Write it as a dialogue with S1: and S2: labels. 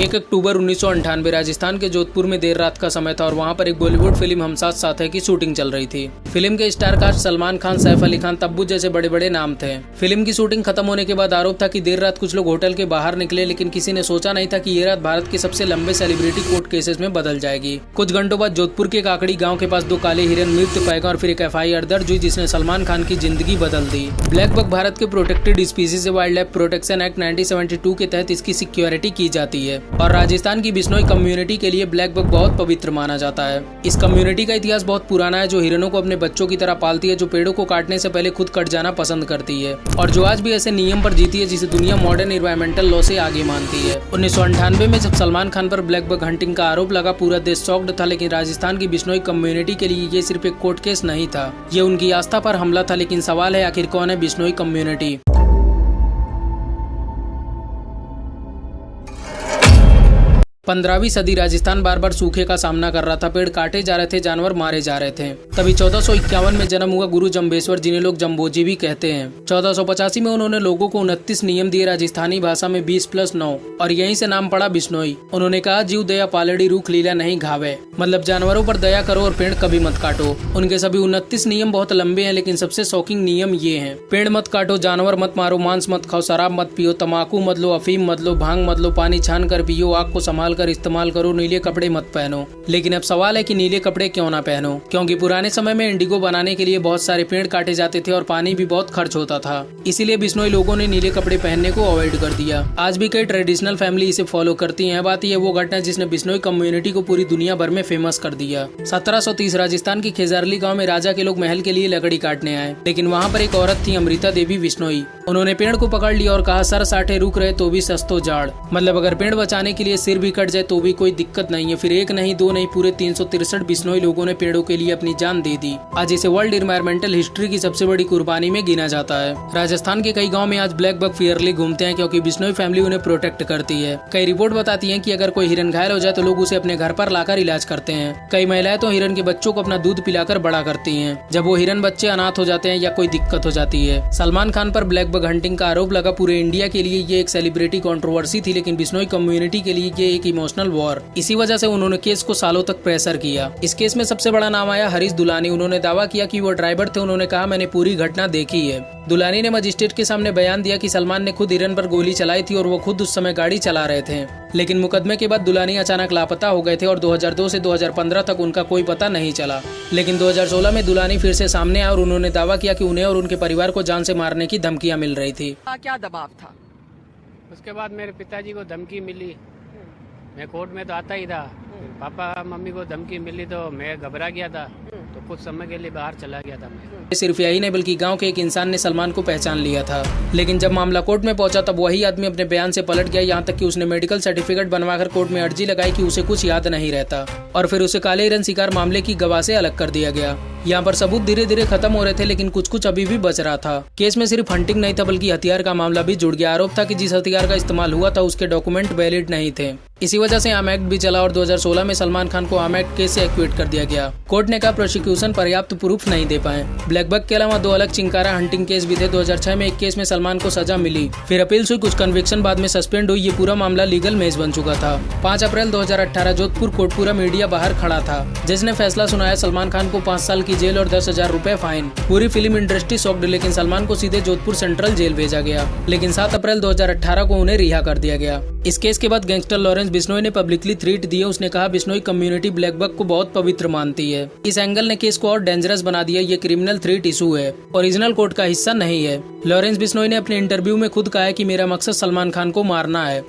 S1: 1 अक्टूबर 1998 राजस्थान के जोधपुर में देर रात का समय था और वहां पर एक बॉलीवुड फिल्म हम साथ साथ है की शूटिंग चल रही थी। फिल्म के स्टार कास्ट सलमान खान, सैफ अली खान, तब्बू जैसे बड़े बड़े नाम थे। फिल्म की शूटिंग खत्म होने के बाद आरोप था कि देर रात कुछ लोग होटल के बाहर निकले, लेकिन किसी ने सोचा नहीं था कि ये रात भारत के सबसे लंबे सेलिब्रिटी कोर्ट केसेस में बदल जाएगी। कुछ घंटों बाद जोधपुर के काकड़ी गाँव के पास 2 काले हिरन मृत्यु पाएगा और फिर एक FIR दर्ज हुई जिसने सलमान खान की जिंदगी बदल दी। ब्लैक बक भारत के protected species wild life protection act 1972 के तहत इसकी सिक्योरिटी की जाती है और राजस्थान की बिश्नोई कम्युनिटी के लिए ब्लैक बक बहुत पवित्र माना जाता है। इस कम्युनिटी का इतिहास बहुत पुराना है, जो हिरणों को अपने बच्चों की तरह पालती है, जो पेड़ों को काटने से पहले खुद कट जाना पसंद करती है और जो आज भी ऐसे नियम पर जीती है जिसे दुनिया मॉडर्न एनवायरमेंटल लॉ से आगे मानती है। 1998 में जब सलमान खान पर ब्लैक बक हंटिंग का आरोप लगा, पूरा देश शॉक्ड था, लेकिन राजस्थान की बिश्नोई कम्युनिटी के लिए ये सिर्फ एक कोर्ट केस नहीं था, ये उनकी आस्था पर हमला था। लेकिन सवाल है, आखिर कौन है बिश्नोई कम्युनिटी? 15वीं सदी राजस्थान बार बार सूखे का सामना कर रहा था। पेड़ काटे जा रहे थे, जानवर मारे जा रहे थे। तभी 1451 में जन्म हुआ गुरु जम्बेश्वर, जिन्हें लोग जम्बोजी भी कहते हैं। 1485 में उन्होंने लोगों को 29 नियम दिए, राजस्थानी भाषा में 20+9, और यहीं से नाम पड़ा बिश्नोई। उन्होंने कहा, जीव दया पालड़ी रूख लीला नहीं घावे, मतलब जानवरों पर दया करो और पेड़ कभी मत काटो। उनके सभी 29 नियम बहुत लंबे हैं, लेकिन सबसे शॉकिंग नियम ये हैं: पेड़ मत काटो, जानवर मत मारो, मांस मत खाओ, शराब मत पियो, तम्बाकू मत लो, अफीम मत लो, भांग मत लो, पानी छान कर पियो, आग को संभाल कर इस्तेमाल करो, नीले कपड़े मत पहनो। लेकिन अब सवाल है कि नीले कपड़े क्यों ना पहनो, क्योंकि पुराने समय में इंडिगो बनाने के लिए बहुत सारे पेड़ काटे जाते थे और पानी भी बहुत खर्च होता था। इसीलिए बिश्नोई लोगों ने नीले कपड़े पहनने को अवॉइड कर दिया। आज भी कई ट्रेडिशनल फैमिली इसे फॉलो करती हैं। बात यह वो घटना जिसने बिश्नोई कम्युनिटी को पूरी दुनिया भर में फेमस कर दिया। 1730 राजस्थान की खेजारली गाँव में राजा के लोग महल के लिए लकड़ी काटने आए, लेकिन वहाँ पर एक औरत थी, अमृता देवी बिश्नोई। उन्होंने पेड़ को पकड़ लिया और कहा, सर साठे रुक रहे तो भी सस्तो जाड़, मतलब अगर पेड़ बचाने के लिए सिर भी कट जाए तो भी कोई दिक्कत नहीं है। फिर 1 नहीं 2 नहीं, पूरे 363 बिश्नोई लोगों ने पेड़ों के लिए अपनी जान दे दी। आज इसे वर्ल्ड एनवायरमेंटल हिस्ट्री की सबसे बड़ी कुर्बानी में गिना जाता है। राजस्थान के कई गांव में आज ब्लैक बक फेयरली घूमते हैं, क्योंकि बिश्नोई फैमिली उन्हें प्रोटेक्ट करती है। कई रिपोर्ट बताती है कि अगर कोई हिरन घायल हो जाए तो लोग उसे अपने घर पर लाकर इलाज करते हैं। कई महिलाएं तो हिरन के बच्चों को अपना दूध पिलाकर बड़ा करती हैं जब वो हिरन बच्चे अनाथ हो जाते हैं या कोई दिक्कत हो जाती है। सलमान खान पर ब्लैक बक हंटिंग का आरोप लगा। पूरे इंडिया के लिए ये एक सेलिब्रिटी कंट्रोवर्सी थी, लेकिन बिश्नोई कम्युनिटी के लिए ये एक इमोशनल वॉर। इसी वजह से उन्होंने केस को सालों तक प्रेशर किया। इस केस में सबसे बड़ा नाम आया हरीश दुलानी। उन्होंने दावा किया कि वो ड्राइवर थे। उन्होंने कहा, मैंने पूरी घटना देखी है। दुलानी ने मजिस्ट्रेट के सामने बयान दिया कि सलमान ने खुद हिरन पर गोली चलाई थी और वो खुद उस समय गाड़ी चला रहे थे। लेकिन मुकदमे के बाद दुलानी अचानक लापता हो गए थे और 2002 से 2015 तक उनका कोई पता नहीं चला। लेकिन 2016 में दुलानी फिर से सामने आए और उन्होंने दावा किया कि उन्हें और उनके परिवार को जान से मारने की धमकियां मिल रही थी।
S2: क्या दबाव था?
S3: उसके बाद मेरे पिताजी को धमकी मिली, मैं कोर्ट में तो आता ही था। पापा मम्मी को धमकी मिली तो मैं घबरा गया था, तो कुछ समय के लिए बाहर चला गया था मैं।
S1: सिर्फ यही नहीं, बल्कि गांव के एक इंसान ने सलमान को पहचान लिया था। लेकिन जब मामला कोर्ट में पहुंचा तब वही आदमी अपने बयान से पलट गया। यहाँ तक कि उसने मेडिकल सर्टिफिकेट बनवाकर कोर्ट में अर्जी लगाई कि उसे कुछ याद नहीं रहता, और फिर उसे काले हिरन शिकार मामले की गवाह से अलग कर दिया गया। यहाँ पर सबूत धीरे धीरे खत्म हो रहे थे, लेकिन कुछ कुछ अभी भी बच रहा था। केस में सिर्फ हंटिंग नहीं था, बल्कि हथियार का मामला भी जुड़ गया। आरोप था कि जिस हथियार का इस्तेमाल हुआ था उसके डॉक्यूमेंट वैलिड नहीं थे। इसी वजह से आर्म एक्ट भी चला और 2016 में सलमान खान को आर्म एक्ट केस से एक्विट कर दिया गया। कोर्ट ने कहा प्रोसिक्यूशन पर्याप्त प्रूफ नहीं दे पाए। ब्लैक बक के अलावा 2 अलग चिंकारा हंटिंग केस भी थे। 2006 में एक केस में सलमान को सजा मिली, फिर अपील हुई, कुछ कन्विक्शन बाद में सस्पेंड हुई। ये पूरा मामला लीगल मेज बन चुका था। 5 अप्रैल 2018 जोधपुर कोटपुरा मीडिया बाहर खड़ा था। जज ने फैसला सुनाया, सलमान खान को 5 साल की जेल और 10,000 रुपए फाइन। पूरी फिल्म इंडस्ट्री शॉक्ड, लेकिन सलमान को सीधे जोधपुर सेंट्रल जेल भेजा गया। लेकिन 7 अप्रैल 2018 को उन्हें रिहा कर दिया गया। इस केस के बाद गैंगस्टर लॉरेंस बिश्नोई ने पब्लिकली थ्रेट दिए। उसने कहा, बिश्नोई कम्युनिटी ब्लैक बक को बहुत पवित्र मानती है। इस एंगल ने केस को और डेंजरस बना दिया। ये क्रिमिनल थ्रेट इशू है, ओरिजिनल कोर्ट का हिस्सा नहीं है। लॉरेंस बिश्नोई ने अपने इंटरव्यू में खुद कहा है कि मेरा मकसद सलमान खान को मारना है।